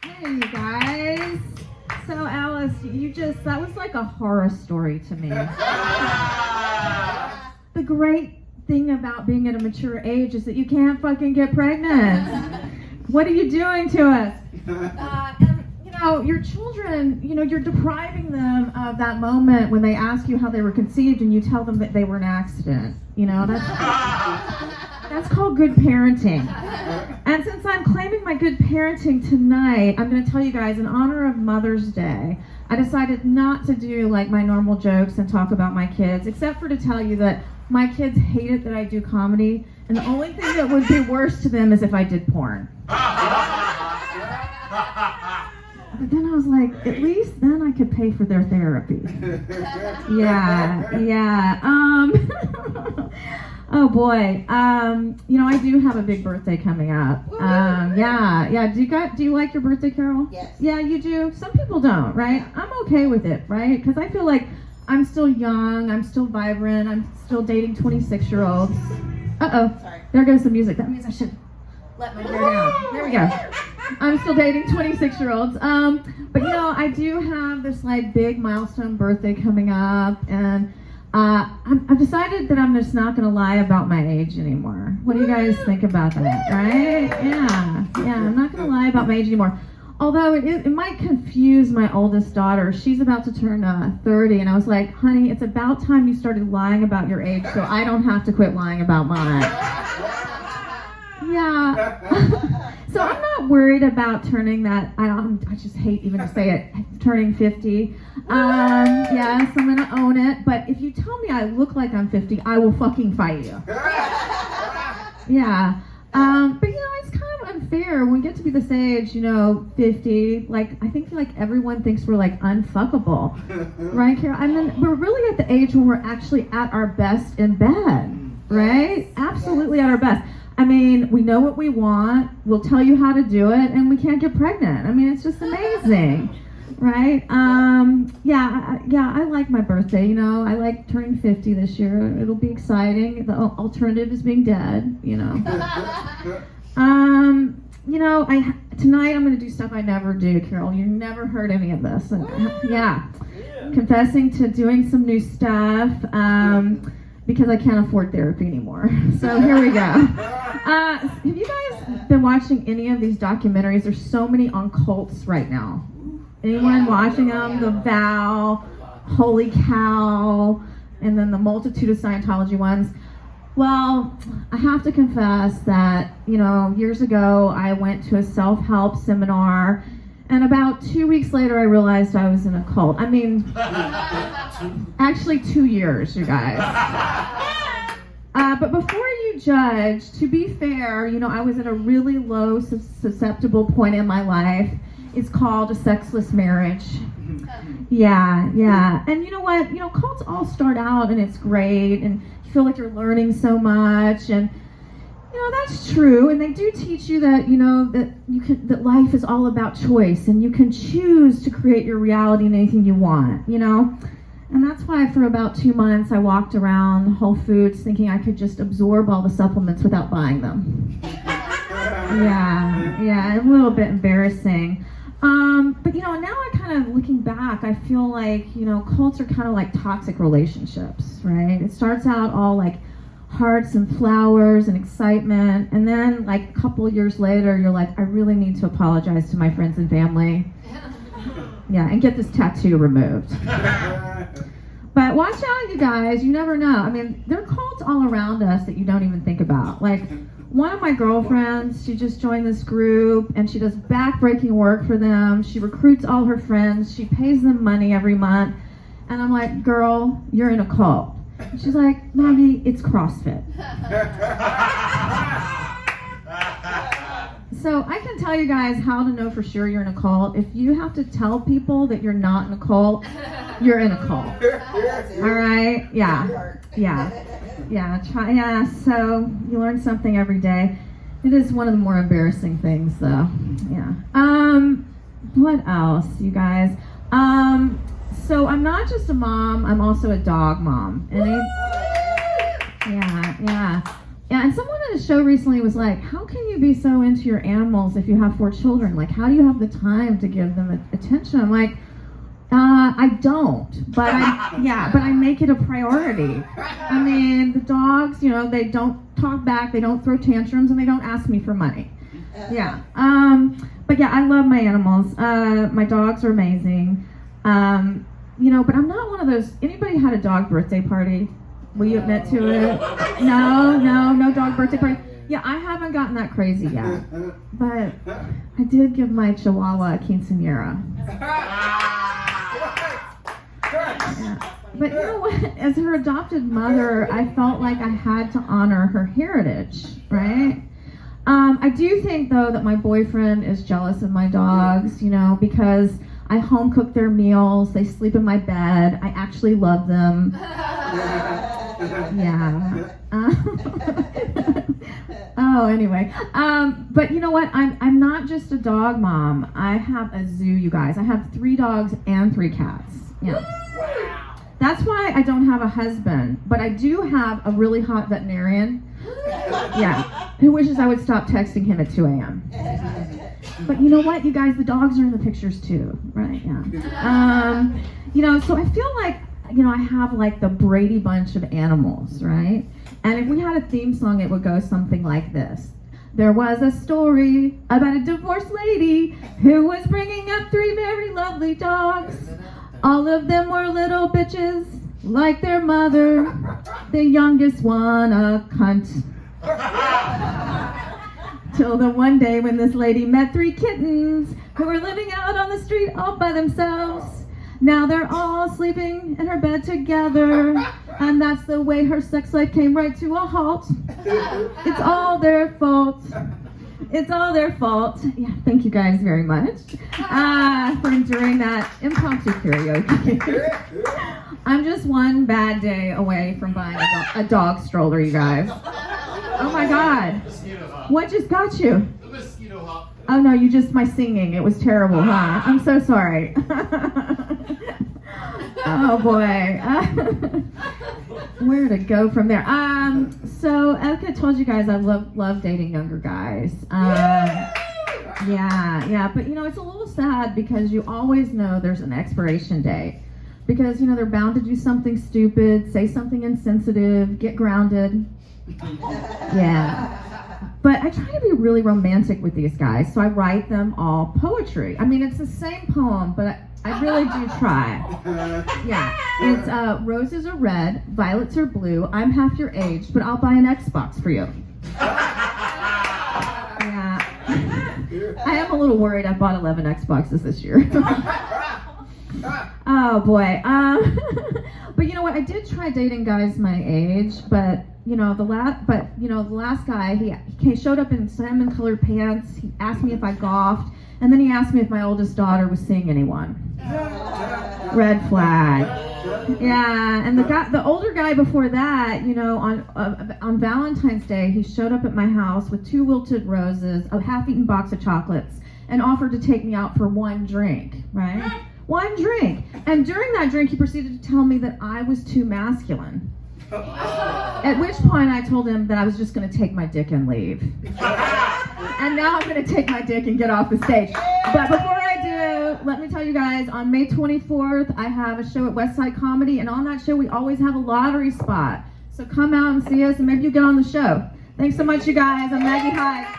Hey, you guys. So, Alice, that was like a horror story to me. The great thing about being at a mature age is that you can't fucking get pregnant. What are you doing to us? And, your children, you're depriving them of that moment when they ask you how they were conceived and you tell them that they were an accident. That's called good parenting. And since I'm claiming my good parenting tonight, I'm going to tell you guys, in honor of Mother's Day, I decided not to do like my normal jokes and talk about my kids, except for to tell you that my kids hate it that I do comedy, and the only thing that would be worse to them is if I did porn. But then I was like, at least then I could pay for their therapy. Yeah. Oh boy. I do have a big birthday coming up. Yeah. Do you like your birthday, Carol? Yes. Yeah, you do? Some people don't, right? I'm okay with it, right? Because I feel like I'm still young, I'm still vibrant, I'm still dating 26-year-olds. Uh-oh. Sorry. There goes the music. That means I should let my hair down. There we go. I'm still dating 26-year-olds. But I do have this like big milestone birthday coming up, and I've decided that I'm just not going to lie about my age anymore. What do you guys think about that, right? Yeah, I'm not going to lie about my age anymore. Although it might confuse my oldest daughter. She's about to turn 30, and I was like, honey, it's about time you started lying about your age so I don't have to quit lying about mine. Yeah. So I'm not worried about turning that, I just hate even to say it, turning 50. Yes, I'm going to own it. But if you tell me I look like I'm 50, I will fucking fight you. Yeah. But it's kind of unfair when we get to be this age, 50, like, I think like everyone thinks we're like unfuckable. Right, Carol? And then we're really at the age when we're actually at our best in bed. Right? Absolutely at our best. I mean, we know what we want, we'll tell you how to do it, and we can't get pregnant. I mean, it's just amazing, right? I like my birthday, I like turning 50 this year. It'll be exciting. The alternative is being dead, Tonight I'm going to do stuff I never do, Carol. You've never heard any of this. Confessing to doing some new stuff. Because I can't afford therapy anymore. So here we go. Have you guys been watching any of these documentaries? There's so many on cults right now. Anyone watching them? The Vow, Holy Cow, and then the multitude of Scientology ones. Well, I have to confess that, years ago I went to a self-help seminar, and about 2 weeks later I realized I was in a cult. I mean, actually 2 years, you guys. But before you judge, to be fair, I was at a really low, susceptible point in my life. It's called a sexless marriage. Yeah. And you know what? Cults all start out and it's great, and you feel like you're learning so much, and that's true, and they do teach you that that life is all about choice, and you can choose to create your reality in anything you want, and that's why for about 2 months I walked around Whole Foods thinking I could just absorb all the supplements without buying them. Yeah, a little bit embarrassing. But now I kind of looking back, I feel like cults are kind of like toxic relationships, right? It starts out all like hearts and flowers and excitement, and then like a couple of years later you're like, I really need to apologize to my friends and family. Yeah, and get this tattoo removed. But watch out, you guys, you never know. I mean, there are cults all around us that you don't even think about. Like one of my girlfriends, she just joined this group and she does back-breaking work for them. She recruits all her friends, she pays them money every month, and I'm like, girl, you're in a cult. She's like, Maggie, it's CrossFit. So I can tell you guys how to know for sure you're in a cult. If you have to tell people that you're not in a cult, you're in a cult. All right? Yeah. So you learn something every day. It is one of the more embarrassing things, though. Yeah. What else, you guys? So I'm not just a mom, I'm also a dog mom. And yeah. Yeah, and someone at a show recently was like, how can you be so into your animals if you have 4 children? Like, how do you have the time to give them attention? I'm like, I don't, but I make it a priority. I mean, the dogs, you know, they don't talk back, they don't throw tantrums, and they don't ask me for money. Yeah. But yeah, I love my animals. My dogs are amazing. You know, but I'm not one of those, anybody had a dog birthday party? Will you admit to it? No dog birthday party. Yeah, I haven't gotten that crazy yet. But I did give my Chihuahua a quinceañera. Yeah. But you know what? As her adopted mother, I felt like I had to honor her heritage, right? I do think, though, that my boyfriend is jealous of my dogs, you know, because I home cook their meals, they sleep in my bed, I actually love them. Yeah. Oh, anyway. But you know what? I'm not just a dog mom. I have a zoo, you guys. I have 3 dogs and 3 cats. Yeah. That's why I don't have a husband. But I do have a really hot veterinarian. Yeah. Who wishes I would stop texting him at 2 a.m. But you know what, you guys? The dogs are in the pictures too, right? Yeah. You know, so I feel like, you know, I have like the Brady Bunch of animals, right? And if we had a theme song, it would go something like this. There was a story about a divorced lady who was bringing up 3 very lovely dogs. All of them were little bitches, like their mother. The youngest one a cunt. Till the one day when this lady met 3 kittens who were living out on the street all by themselves. Now they're all sleeping in her bed together, and that's the way her sex life came right to a halt. It's all their fault. It's all their fault. Yeah, thank you guys very much for enduring that impromptu karaoke. I'm just one bad day away from buying a dog stroller, you guys. Oh my God. What just got you? The mosquito hop. Oh no, my singing, it was terrible, huh? I'm so sorry. Oh boy. Where to go from there? So Erica told you guys I love dating younger guys. Yeah, but you know, it's a little sad because you always know there's an expiration date. Because, you know, they're bound to do something stupid, say something insensitive, get grounded. Yeah. But I try to be really romantic with these guys, so I write them all poetry. I mean, it's the same poem, but I really do try. Yeah. It's roses are red, violets are blue, I'm half your age, but I'll buy an Xbox for you. Yeah. I am a little worried. I bought 11 Xboxes this year. Oh boy. But you know what? I did try dating guys my age, but you know the last guy he showed up in salmon colored pants. He asked me if I golfed, and then he asked me if my oldest daughter was seeing anyone. Red flag. Yeah, and the older guy before that, you know, on Valentine's Day, he showed up at my house with 2 wilted roses, a half-eaten box of chocolates, and offered to take me out for 1 drink. Right? 1 drink. And during that drink, he proceeded to tell me that I was too masculine. At which point I told him that I was just going to take my dick and leave. And now I'm going to take my dick and get off the stage. But before I do, let me tell you guys, on May 24th, I have a show at Westside Comedy, and on that show, we always have a lottery spot. So come out and see us, and maybe you get on the show. Thanks so much, you guys. I'm Maggie Hyde.